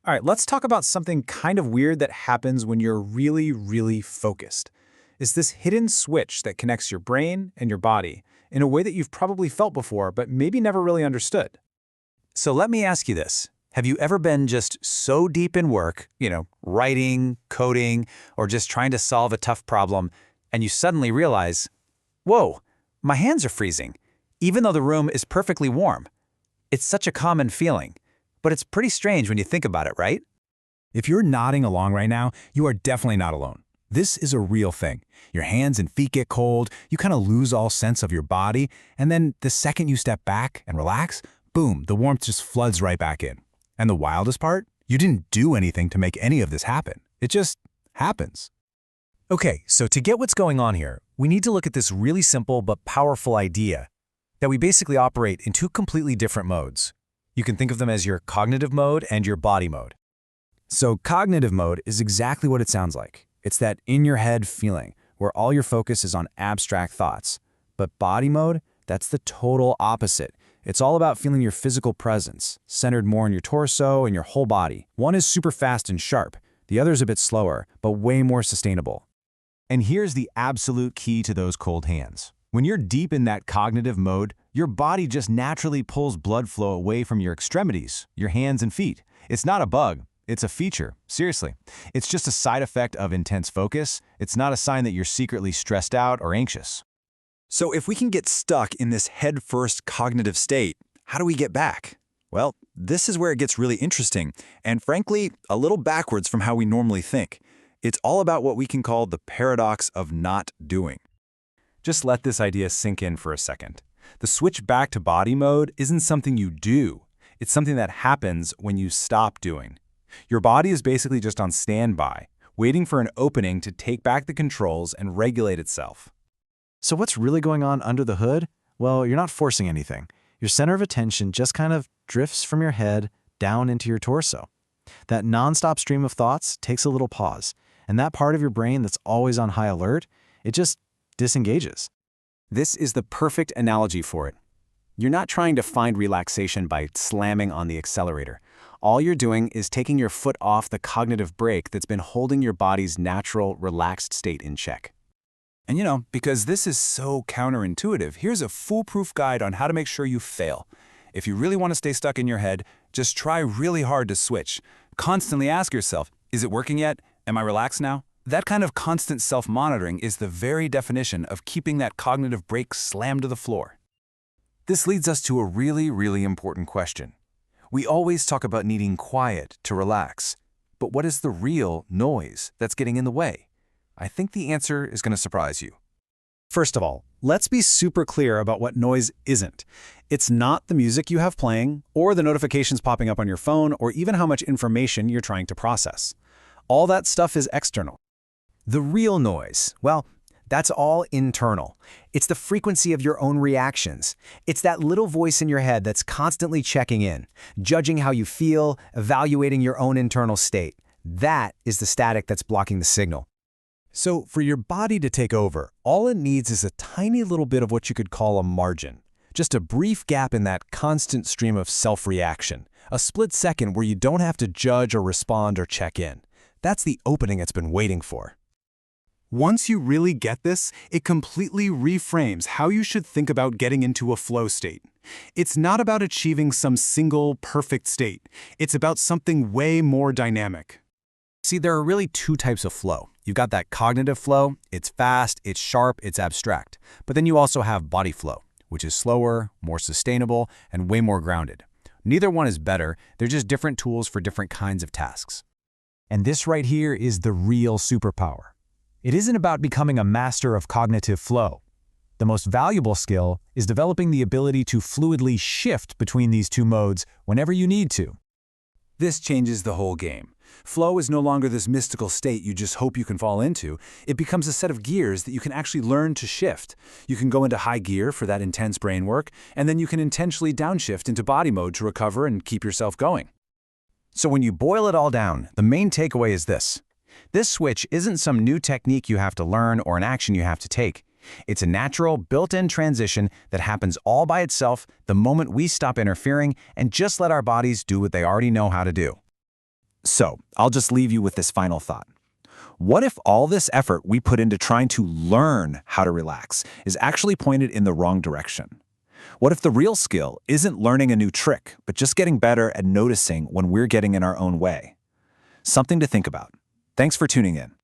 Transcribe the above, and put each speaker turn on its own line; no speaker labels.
All right, let's talk about something kind of weird that happens when you're really, really focused. It's this hidden switch that connects your brain and your body in a way that you've probably felt before, but maybe never really understood. So let me ask you this. Have you ever been just so deep in work, writing, coding, or just trying to solve a tough problem, and you suddenly realize, whoa, my hands are freezing, even though the room is perfectly warm? It's such a common feeling, but it's pretty strange when you think about it, right?
If you're nodding along right now, you are definitely not alone. This is a real thing. Your hands and feet get cold, you kind of lose all sense of your body, and then the second you step back and relax, boom, the warmth just floods right back in. And the wildest part? You didn't do anything to make any of this happen. It just happens.
Okay, so to get what's going on here, we need to look at this really simple but powerful idea that we basically operate in two completely different modes. You can think of them as your cognitive mode and your body mode.
So cognitive mode is exactly what it sounds like. It's that in-your-head feeling where all your focus is on abstract thoughts. But body mode, that's the total opposite. It's all about feeling your physical presence, centered more in your torso and your whole body. One is super fast and sharp. The other is a bit slower, but way more sustainable.
And here's the absolute key to those cold hands. When you're deep in that cognitive mode, your body just naturally pulls blood flow away from your extremities, your hands and feet. It's not a bug. It's a feature. Seriously. It's just a side effect of intense focus. It's not a sign that you're secretly stressed out or anxious.
So if we can get stuck in this head-first cognitive state, how do we get back? Well, this is where it gets really interesting, and frankly, a little backwards from how we normally think. It's all about what we can call the paradox of not doing.
Just let this idea sink in for a second. The switch back to body mode isn't something you do. It's something that happens when you stop doing. Your body is basically just on standby, waiting for an opening to take back the controls and regulate itself.
So what's really going on under the hood? Well, you're not forcing anything. Your center of attention just kind of drifts from your head down into your torso. That nonstop stream of thoughts takes a little pause, and that part of your brain that's always on high alert, it just disengages.
This is the perfect analogy for it. You're not trying to find relaxation by slamming on the accelerator. All you're doing is taking your foot off the cognitive brake that's been holding your body's natural, relaxed state in check.
And because this is so counterintuitive, here's a foolproof guide on how to make sure you fail. If you really want to stay stuck in your head, just try really hard to switch. Constantly ask yourself, is it working yet? Am I relaxed now? That kind of constant self-monitoring is the very definition of keeping that cognitive brake slammed to the floor. This leads us to a really, really important question. We always talk about needing quiet to relax, but what is the real noise that's getting in the way? I think the answer is going to surprise you.
First of all, let's be super clear about what noise isn't. It's not the music you have playing, or the notifications popping up on your phone, or even how much information you're trying to process. All that stuff is external.
The real noise, well, that's all internal. It's the frequency of your own reactions. It's that little voice in your head that's constantly checking in, judging how you feel, evaluating your own internal state. That is the static that's blocking the signal.
So for your body to take over, all it needs is a tiny little bit of what you could call a margin. Just a brief gap in that constant stream of self-reaction. A split second where you don't have to judge or respond or check in. That's the opening it's been waiting for.
Once you really get this, it completely reframes how you should think about getting into a flow state. It's not about achieving some single, perfect state. It's about something way more dynamic.
See, there are really two types of flow. You've got that cognitive flow. It's fast, it's sharp, it's abstract. But then you also have body flow, which is slower, more sustainable, and way more grounded. Neither one is better. They're just different tools for different kinds of tasks.
And this right here is the real superpower. It isn't about becoming a master of cognitive flow. The most valuable skill is developing the ability to fluidly shift between these two modes whenever you need to.
This changes the whole game. Flow is no longer this mystical state you just hope you can fall into. It becomes a set of gears that you can actually learn to shift. You can go into high gear for that intense brain work, and then you can intentionally downshift into body mode to recover and keep yourself going.
So when you boil it all down, the main takeaway is this. This switch isn't some new technique you have to learn or an action you have to take. It's a natural, built-in transition that happens all by itself the moment we stop interfering and just let our bodies do what they already know how to do.
So, I'll just leave you with this final thought. What if all this effort we put into trying to learn how to relax is actually pointed in the wrong direction? What if the real skill isn't learning a new trick, but just getting better at noticing when we're getting in our own way? Something to think about. Thanks for tuning in.